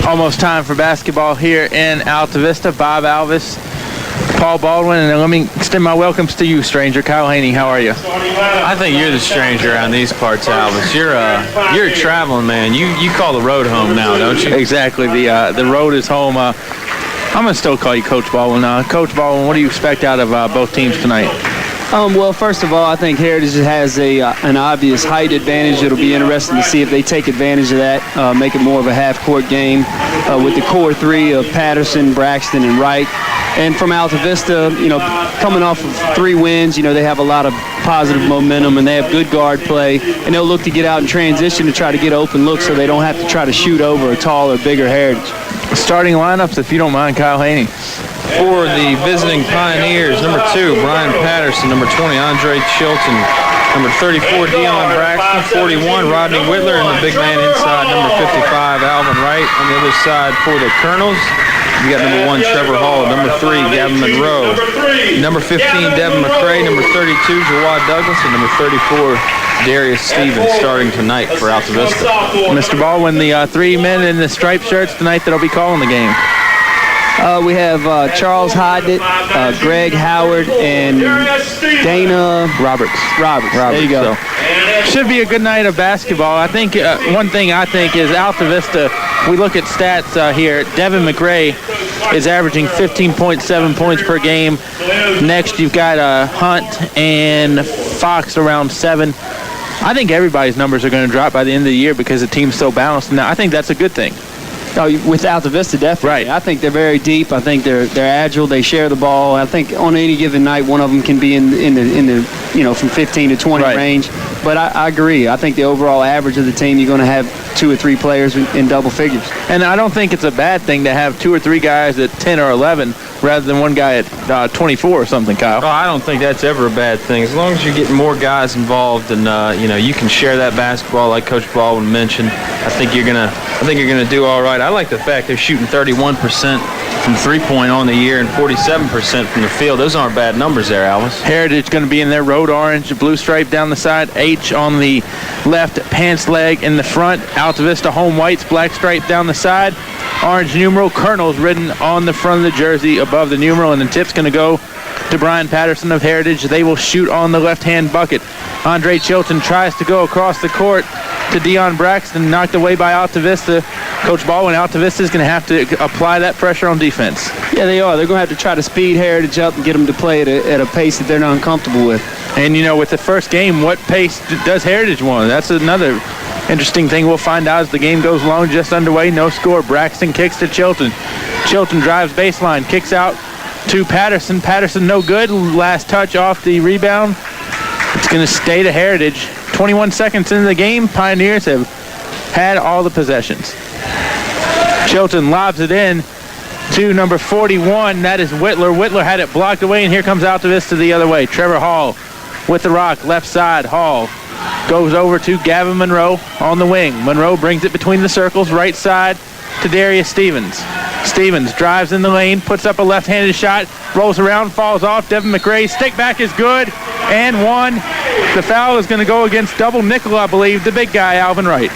Almost time for basketball here in Altavista. Bob Alvis, Paul Baldwin, and let me extend my welcomes to you, stranger. Kyle Hoehne, how are you? I think you're the stranger around these parts, Alvis. You're a traveling man. You call the road home now, don't you? Exactly. The road is home. I'm going to still call you Coach Baldwin. Coach Baldwin, what do you expect out of both teams tonight? Well, first of all, I think Heritage has an obvious height advantage. It'll be interesting to see if they take advantage of that, make it more of a half-court game with the core three of Patterson, Braxton, and Wright. And from Altavista, coming off of 3 wins, they have a lot of positive momentum, and they have good guard play, and they'll look to get out in transition to try to get open looks so they don't have to try to shoot over a taller, bigger Heritage. Starting lineups, if you don't mind, Kyle Hoehne. For the visiting Pioneers, number 2, Brian Patterson. Number 20, Andre Chilton. Number 34, Dion Braxton. 41, Rodney Whitler. And the big man inside, number 55, Alvin Wright. On the other side for the Colonels, you got number 1, Trevor Hall. Number 3, Gavin Monroe. Number 15, Devin McCray. Number 32, Jawad Douglas. And number 34, Darius Stevens, starting tonight for Altavista. Mr. Baldwin, the 3 men in the striped shirts tonight that'll be calling the game. We have Charles Hodnett, Greg Howard, and Dana Roberts. There you go. So, should be a good night of basketball. I think one thing I think is Altavista, we look at stats here. Devin McRae is averaging 15.7 points per game. Next, you've got Hunt and Fox around 7. I think everybody's numbers are going to drop by the end of the year because the team's so balanced. Now, I think that's a good thing. Oh, with Altavista, definitely. Right. I think they're very deep. I think they're agile. They share the ball. I think on any given night, one of them can be in the from 15 to 20 range. But I agree. I think the overall average of the team, you're going to have 2 or 3 players in double figures. And I don't think it's a bad thing to have 2 or 3 guys at 10 or 11 rather than one guy at 24 or something, Kyle. Oh, I don't think that's ever a bad thing. As long as you're getting more guys involved and you can share that basketball like Coach Baldwin mentioned, I think you're gonna do all right. I like the fact they're shooting 31% from 3-point on the year and 47% from the field. Those aren't bad numbers there, Alice. Heritage going to be in their road orange, blue stripe down the side, H on the left pants leg in the front. Altavista home whites, black stripe down the side. Orange numeral, Colonels written on the front of the jersey above the numeral, and the tip's going to go to Brian Patterson of Heritage. They will shoot on the left-hand bucket. Andre Chilton tries to go across the court to Dion Braxton, knocked away by Altavista. Coach Baldwin, Altavista is going to have to apply that pressure on defense. Yeah, they are. They're going to have to try to speed Heritage up and get them to play at a pace that they're not uncomfortable with. And, with the first game, what pace does Heritage want? That's another interesting thing we'll find out as the game goes along. Just underway, no score. Braxton kicks to Chilton. Chilton drives baseline, kicks out to Patterson. Patterson no good. Last touch off the rebound. It's going to stay to Heritage. 21 seconds into the game, Pioneers have had all the possessions. Chilton lobs it in to number 41. That is Whitler. Whitler had it blocked away, and here comes Altavista the other way. Trevor Hall with the rock, left side. Hall goes over to Gavin Monroe on the wing. Monroe brings it between the circles, right side to Darius Stevens. Stevens drives in the lane, puts up a left-handed shot, rolls around, falls off. Devin McRae, stick back is good, and 1. The foul is going to go against double nickel, I believe, the big guy, Alvin Wright.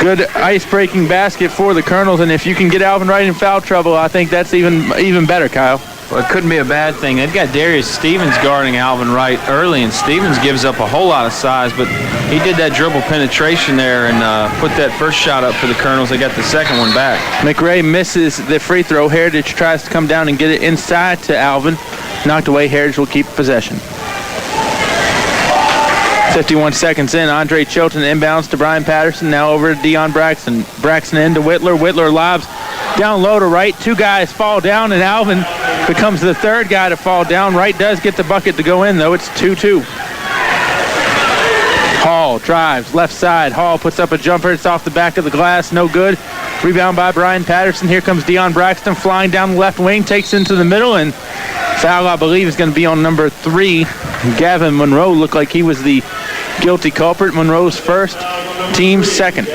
Good ice-breaking basket for the Colonels, and if you can get Alvin Wright in foul trouble, I think that's even better, Kyle. Well, it couldn't be a bad thing. They've got Darius Stevens guarding Alvin Wright early, and Stevens gives up a whole lot of size, but he did that dribble penetration there and put that first shot up for the Colonels. They got the second one back. McRae misses the free throw. Heritage tries to come down and get it inside to Alvin. Knocked away. Heritage will keep possession. 51 seconds in, Andre Chilton inbounds to Brian Patterson, now over to Dion Braxton. Braxton into Whitler. Whitler lobs down low to Wright. 2 guys fall down, and Alvin becomes the 3rd guy to fall down. Wright does get the bucket to go in, though. It's 2-2. Hall drives, left side. Hall puts up a jumper. It's off the back of the glass. No good. Rebound by Brian Patterson. Here comes Dion Braxton flying down the left wing, takes into the middle, and foul, I believe, is going to be on number 3. Gavin Monroe looked like he was the guilty culprit. Monroe's first, team's second.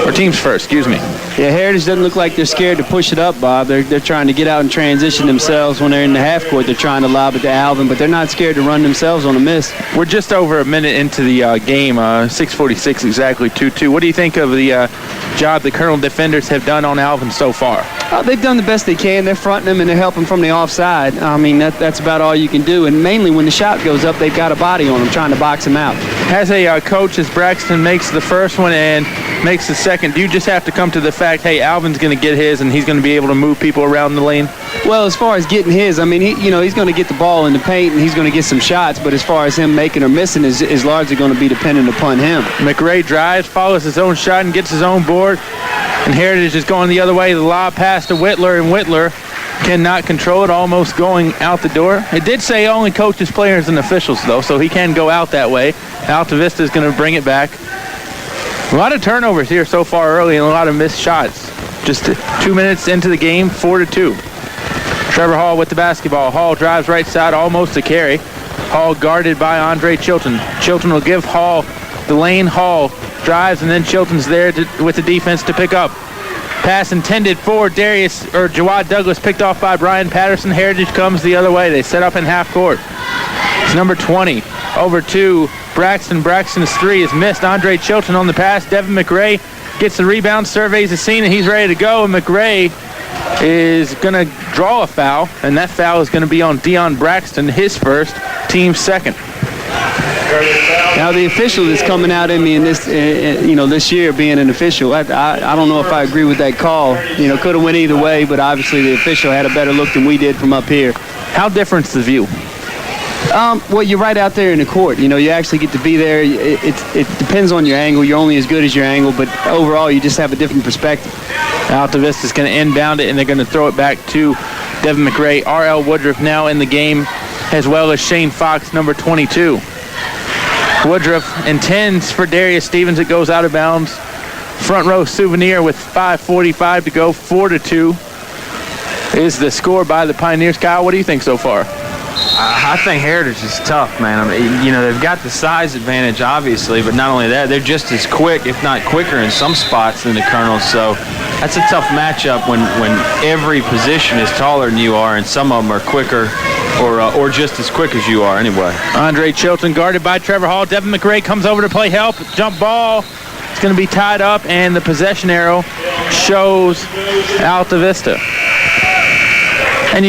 Or teams first, excuse me. Yeah, Heritage doesn't look like they're scared to push it up, Bob. They're trying to get out and transition themselves when they're in the half court. They're trying to lob it to Alvin, but they're not scared to run themselves on a miss. We're just over a minute into the game, 6:46 exactly, 2-2. What do you think of the job the Colonel defenders have done on Alvin so far? They've done the best they can. They're fronting him and they're helping from the offside. I mean, that's about all you can do. And mainly when the shot goes up, they've got a body on him trying to box him out. As a coach, as Braxton makes the first one and makes the second, do you just have to come to the fact, hey, Alvin's going to get his and he's going to be able to move people around the lane? Well, as far as getting his, I mean, he's going to get the ball in the paint and he's going to get some shots, but as far as him making or missing is largely going to be dependent upon him. McRae drives, follows his own shot and gets his own board. And Heritage is going the other way. The lob pass to Whitler, and Whitler cannot control it, almost going out the door. It did say only coaches, players, and officials, though, so he can go out that way. Altavista is going to bring it back. A lot of turnovers here so far early and a lot of missed shots. Just 2 minutes into the game, 4-2. Trevor Hall with the basketball. Hall drives right side, almost a carry. Hall guarded by Andre Chilton. Chilton will give Hall the lane. Hall drives, and then Chilton's there with the defense to pick up. Pass intended for Jawad Douglas, picked off by Brian Patterson. Heritage comes the other way. They set up in half court. It's number 20 over to Braxton. Braxton's three is missed. Andre Chilton on the pass. Devin McRae gets the rebound, surveys the scene, and he's ready to go. And McRae is going to draw a foul, and that foul is going to be on Deion Braxton, his first, team's second. Now the official is coming out in me in this, this year being an official. I don't know if I agree with that call. Could have went either way, but obviously the official had a better look than we did from up here. How different's the view? Well, you're right out there in the court. You actually get to be there. It depends on your angle. You're only as good as your angle, but overall you just have a different perspective. Altavista is going to inbound it, and they're going to throw it back to Devin McRae. R.L. Woodruff now in the game, as well as Shane Fox, number 22. Woodruff intends for Darius Stevens. It goes out of bounds. Front row souvenir with 5:45 to go. 4-2 is the score by the Pioneers. Kyle, what do you think so far? I think Heritage is tough, man. I mean, they've got the size advantage, obviously, but not only that, they're just as quick, if not quicker in some spots than the Colonels. So that's a tough matchup when every position is taller than you are, and some of them are quicker or just as quick as you are anyway. Andre Chilton guarded by Trevor Hall. Devin McRae comes over to play help. Jump ball. It's going to be tied up, and the possession arrow shows Altavista. And,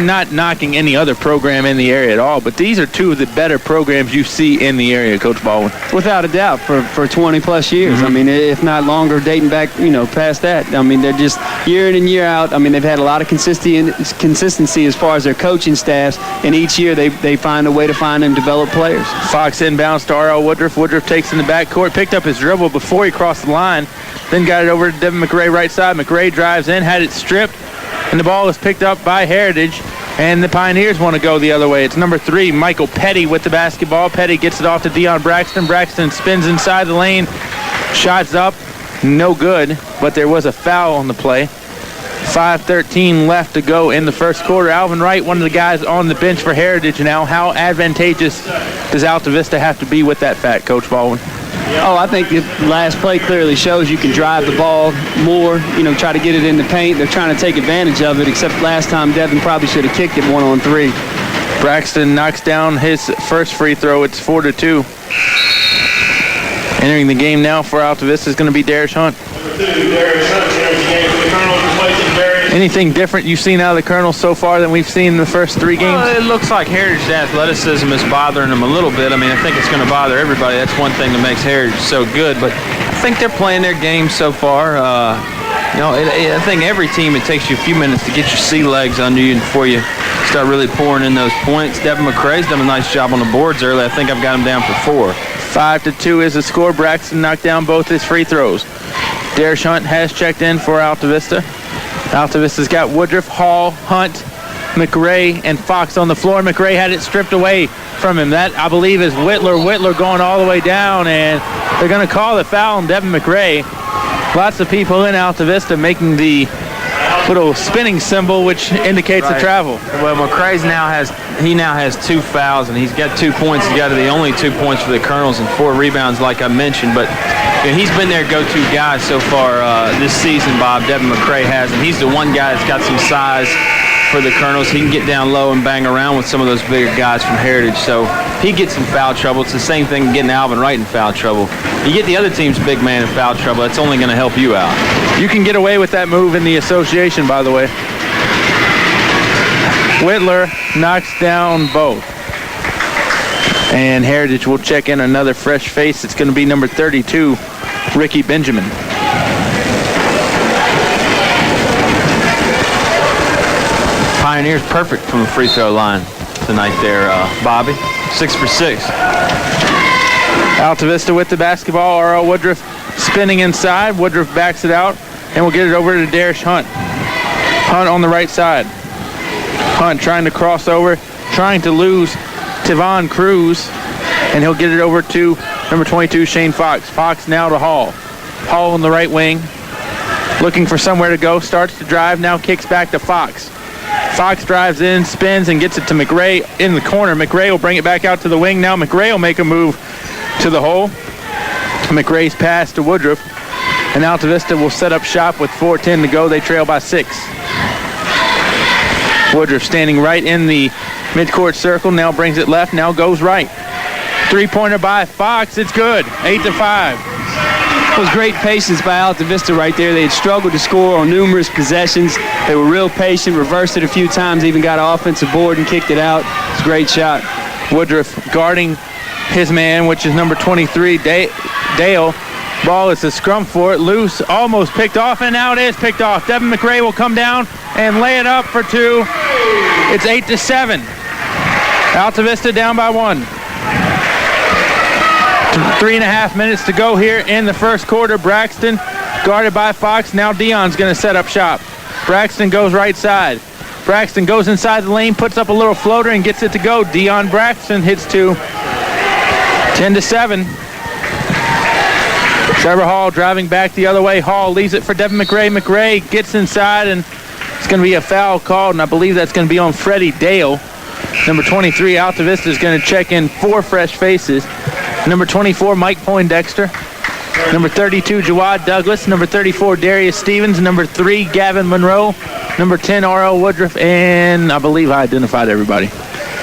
not knocking any other program in the area at all, but these are two of the better programs you see in the area, Coach Baldwin. Without a doubt, for 20-plus years. Mm-hmm. I mean, if not longer, dating back, past that. I mean, they're just year in and year out. I mean, they've had a lot of consistency as far as their coaching staffs, and each year they find a way to find and develop players. Fox inbounds to R.L. Woodruff. Woodruff takes in the backcourt, picked up his dribble before he crossed the line, then got it over to Devin McRae right side. McRae drives in, had it stripped, and the ball is picked up by Heritage, and the Pioneers want to go the other way. It's number 3, Michael Petty with the basketball. Petty gets it off to Deion Braxton. Braxton spins inside the lane. Shots up, no good, but there was a foul on the play. 5:13 left to go in the first quarter. Alvin Wright, one of the guys on the bench for Heritage now. How advantageous does Altavista have to be with that fact, Coach Baldwin? Oh, I think the last play clearly shows you can drive the ball more, try to get it in the paint. They're trying to take advantage of it, except last time Devin probably should have kicked it 1-on-3. Braxton knocks down his first free throw. It's 4-2. Entering the game now for Altavista is going to be Darius Hunt. Anything different you've seen out of the Colonels so far than we've seen in the first 3 games? Well, it looks like Heritage's athleticism is bothering them a little bit. I mean, I think it's going to bother everybody. That's one thing that makes Heritage so good. But I think they're playing their game so far. I think every team, it takes you a few minutes to get your sea legs under you before you start really pouring in those points. Devin McRae's done a nice job on the boards early. I think I've got him down for 4. 5-2 is the score. Braxton knocked down both his free throws. Darius Hunt has checked in for Altavista. Altavista's got Woodruff, Hall, Hunt, McRae, and Fox on the floor. McRae had it stripped away from him. That, I believe, is Whitler. Whitler going all the way down, and they're going to call the foul on Devin McRae. Lots of people in Altavista making the little spinning symbol, which indicates a travel. Well, McRae now has 2 fouls, and he's got 2 points. He's got the only 2 points for the Colonels and 4 rebounds, like I mentioned. But he's been their go-to guy so far this season, Bob. Devin McCray has, and he's the one guy that's got some size for the Colonels. He can get down low and bang around with some of those bigger guys from Heritage, so he gets in foul trouble. It's the same thing getting Alvin Wright in foul trouble. You get the other team's big man in foul trouble, that's only going to help you out. You can get away with that move in the association, by the way. Whitler knocks down both. And Heritage will check in another fresh face. It's going to be number 32, Ricky Benjamin. Pioneers perfect from the free throw line tonight there, Bobby. 6 for 6. Altavista with the basketball. R.L. Woodruff spinning inside. Woodruff backs it out, and we'll get it over to Darish Hunt. Hunt on the right side. Hunt trying to cross over, trying to lose Tivon Cruz, and he'll get it over to number 22, Shane Fox. Fox now to Hall. Hall on the right wing, looking for somewhere to go, starts to drive, now kicks back to Fox. Fox drives in, spins, and gets it to McRae in the corner. McRae will bring it back out to the wing. Now McRae will make a move to the hole. McRae's pass to Woodruff, and Altavista will set up shop with 4:10 to go. They trail by 6. Woodruff standing right in the midcourt circle, now brings it left, now goes right. Three-pointer by Fox, it's good, 8-5. It was great patience by Altavista right there. They had struggled to score on numerous possessions. They were real patient, reversed it a few times, even got an offensive board and kicked it out. It's a great shot. Woodruff guarding his man, which is number 23, Dale. Ball is a scrum for it, loose, almost picked off, and now it is picked off. Devin McRae will come down and lay it up for 2. It's 8-7. Altavista down by 1. 3.5 minutes to go here in the first quarter. Braxton guarded by Fox. Now Dion's going to set up shop. Braxton goes right side. Braxton goes inside the lane, puts up a little floater and gets it to go. Dion Braxton hits 2. 10-7. Trevor Hall driving back the other way. Hall leaves it for Devin McRae. McRae gets inside, and it's going to be a foul called, and I believe that's going to be on Freddie Dale. Number 23, Altavista, is going to check in 4 fresh faces. Number 24, Mike Poindexter. Number 32, Jawad Douglas. Number 34, Darius Stevens. Number 3, Gavin Monroe. Number 10, R.L. Woodruff. And I believe I identified everybody.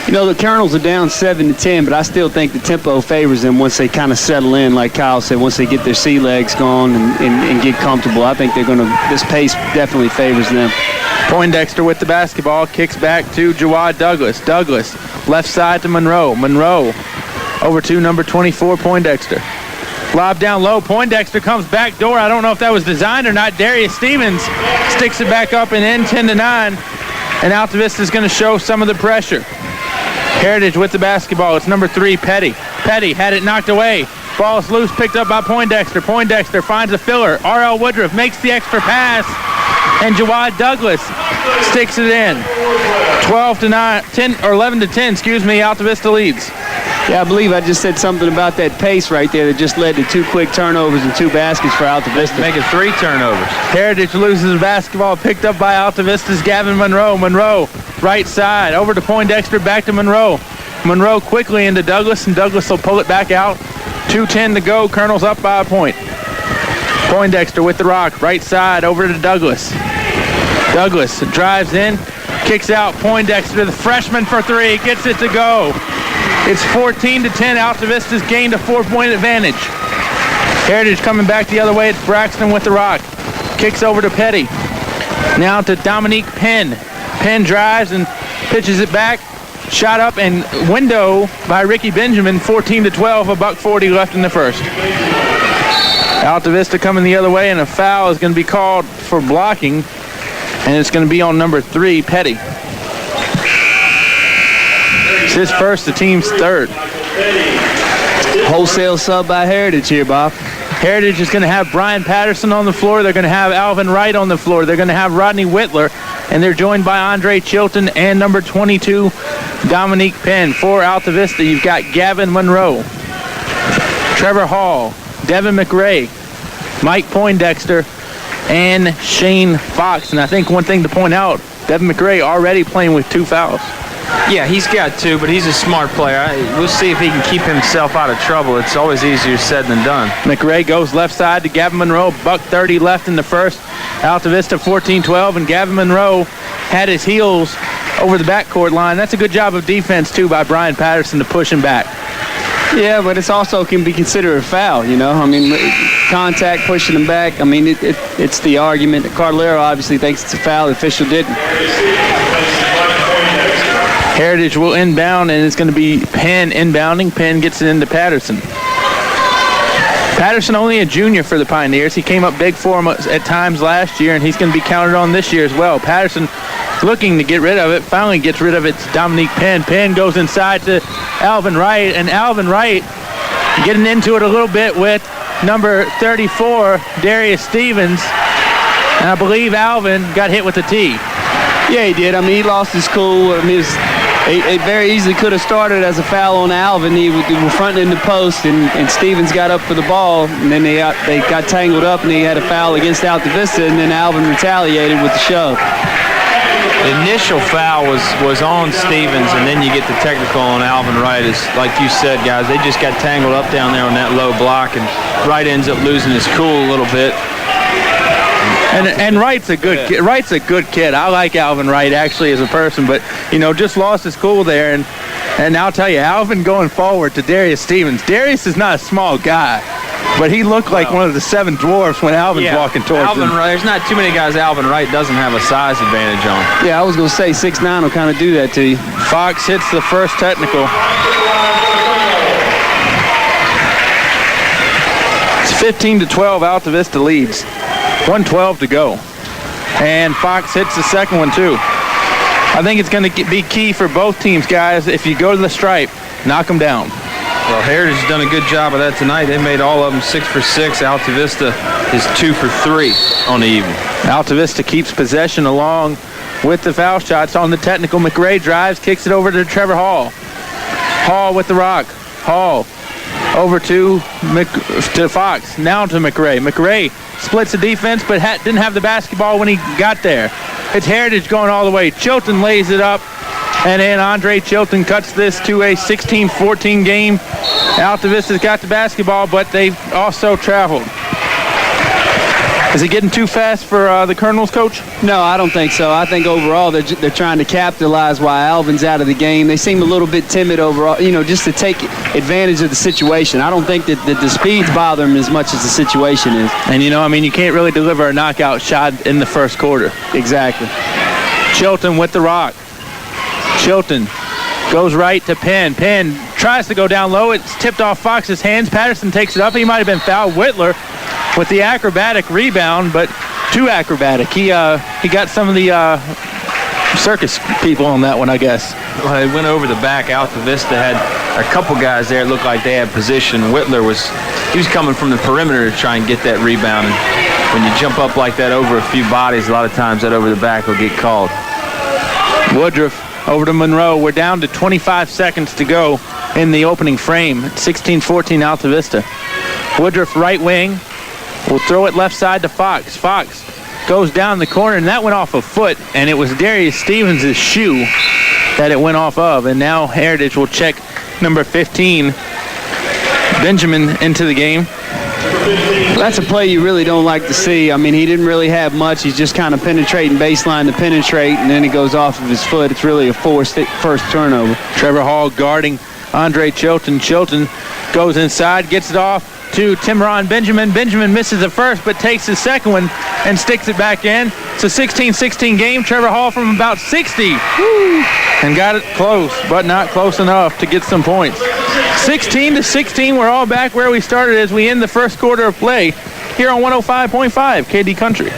You know, the Colonels are down 7-10, but I still think the tempo favors them once they kind of settle in, like Kyle said, once they get their sea legs gone and get comfortable. I think they're going to, this pace definitely favors them. Poindexter with the basketball, kicks back to Jawad Douglas. Douglas, left side to Monroe. Monroe over to number 24, Poindexter. Lob down low. Poindexter comes back door. I don't know if that was designed or not. Darius Stevens sticks it back up and in 10-9. And Altavista is going to show some of the pressure. Heritage with the basketball. It's number 3, Petty. Petty had it knocked away. Ball's loose, picked up by Poindexter. Poindexter finds a filler. R.L. Woodruff makes the extra pass. And Jawad Douglas sticks it in. 11-10, excuse me, Altavista leads. Yeah, I believe I just said something about that pace right there that just led to 2 quick turnovers and 2 baskets for Altavista. Make it 3 turnovers. Heritage loses the basketball, picked up by Altavista's Gavin Monroe. Monroe, right side, over to Poindexter, back to Monroe. Monroe quickly into Douglas, and Douglas will pull it back out. 2:10 to go, Colonels up by a point. Poindexter with the rock, right side, over to Douglas. Douglas drives in, kicks out. Poindexter, the freshman, for 3, gets it to go. It's 14-10. Altavista's gained a 4-point advantage. Heritage coming back the other way. It's Braxton with the rock. Kicks over to Petty. Now to Dominique Penn. Penn drives and pitches it back. Shot up and window by Ricky Benjamin. 14-12. $1:40 left in the first. Altavista coming the other way, and a foul is going to be called for blocking. And it's going to be on number 3, Petty. It's his first, the team's 3rd. Wholesale sub by Heritage here, Bob. Heritage is going to have Brian Patterson on the floor. They're going to have Alvin Wright on the floor. They're going to have Rodney Whitler. And they're joined by Andre Chilton and number 22, Dominique Penn. For Altavista, you've got Gavin Monroe, Trevor Hall, Devin McRae, Mike Poindexter, and Shane Fox. And I think one thing to point out, Devin McRae already playing with 2 fouls. Yeah, he's got to, but he's a smart player. We'll see if he can keep himself out of trouble. It's always easier said than done. McRae goes left side to Gavin Monroe. $1:30 left in the first. Altavista 14-12, and Gavin Monroe had his heels over the backcourt line. That's a good job of defense, too, by Brian Patterson to push him back. Yeah, but it's also can be considered a foul, you know. I mean, contact, pushing him back. I mean, it's the argument. Cardellaro obviously thinks it's a foul. The official didn't. Heritage will inbound, and it's going to be Penn inbounding. Penn gets it into Patterson. Patterson only a junior for the Pioneers. He came up big for him at times last year, and he's going to be counted on this year as well. Patterson looking to get rid of it, finally gets rid of it to Dominique Penn. Penn goes inside to Alvin Wright, and Alvin Wright getting into it a little bit with number 34, Darius Stevens. And I believe Alvin got hit with a tee. Yeah, he did. I mean, he lost his cool. I mean, it very easily could have started as a foul on Alvin. He was fronting in the post, and Stevens got up for the ball, and then they got tangled up, and he had a foul against Altavista, and then Alvin retaliated with the shove. The initial foul was on Stevens, and then you get the technical on Alvin Wright. Is like you said, guys, they just got tangled up down there on that low block, and Wright ends up losing his cool a little bit. And Wright's a good kid. Wright's a good kid. I like Alvin Wright actually as a person, but just lost his cool there. And I'll tell you, Alvin going forward to Darius Stevens. Darius is not a small guy, but he looked like one of the 7 dwarfs when Alvin's walking towards him. There's not too many guys Alvin Wright doesn't have a size advantage on. Yeah, I was going to say 6'9" will kind of do that to you. Fox hits the first technical. It's 15-12. Altavista leads. 1:12 to go. And Fox hits the second one, too. I think it's going to be key for both teams, guys. If you go to the stripe, knock them down. Well, Heritage has done a good job of that tonight. They made all of them 6 for 6. Altavista is 2 for 3 on the evening. Altavista keeps possession along with the foul shots on the technical. McRae drives, kicks it over to Trevor Hall. Hall with the rock. Hall over to Fox. Now to McRae. McRae splits the defense, but didn't have the basketball when he got there. It's Heritage going all the way. Chilton lays it up, and then Andre Chilton cuts this to a 16-14 game. Altavista's got the basketball, but they've also traveled. Is it getting too fast for the Colonels, Coach? No, I don't think so. I think overall they're trying to capitalize while Alvin's out of the game. They seem a little bit timid overall, just to take advantage of the situation. I don't think that the speeds bother them as much as the situation is. And, you can't really deliver a knockout shot in the first quarter. Exactly. Chilton with the rock. Chilton goes right to Penn. Penn tries to go down low. It's tipped off Fox's hands. Patterson takes it up. He might have been fouled. Whitler with the acrobatic rebound, but too acrobatic. He got some of the circus people on that one, I guess. Well, it went over the back. Altavista had a couple guys there. It looked like they had position. Whitler was coming from the perimeter to try and get that rebound. And when you jump up like that over a few bodies, a lot of times that over the back will get called. Woodruff over to Monroe. We're down to 25 seconds to go in the opening frame. 16-14 Altavista. Woodruff right wing. We'll throw it left side to Fox. Fox goes down the corner, and that went off a foot, and it was Darius Stevens' shoe that it went off of. And now Heritage will check number 15, Benjamin, into the game. That's a play you really don't like to see. I mean, he didn't really have much. He's just kind of penetrating baseline to penetrate, and then he goes off of his foot. It's really a forced first turnover. Trevor Hall guarding Andre Chilton. Chilton goes inside, gets it off to Timron Benjamin. Benjamin misses the first, but takes the second one and sticks it back in. It's a 16-16 game. Trevor Hall from about 60. And got it close, but not close enough to get some points. 16-16, we're all back where we started as we end the first quarter of play here on 105.5 KD Country.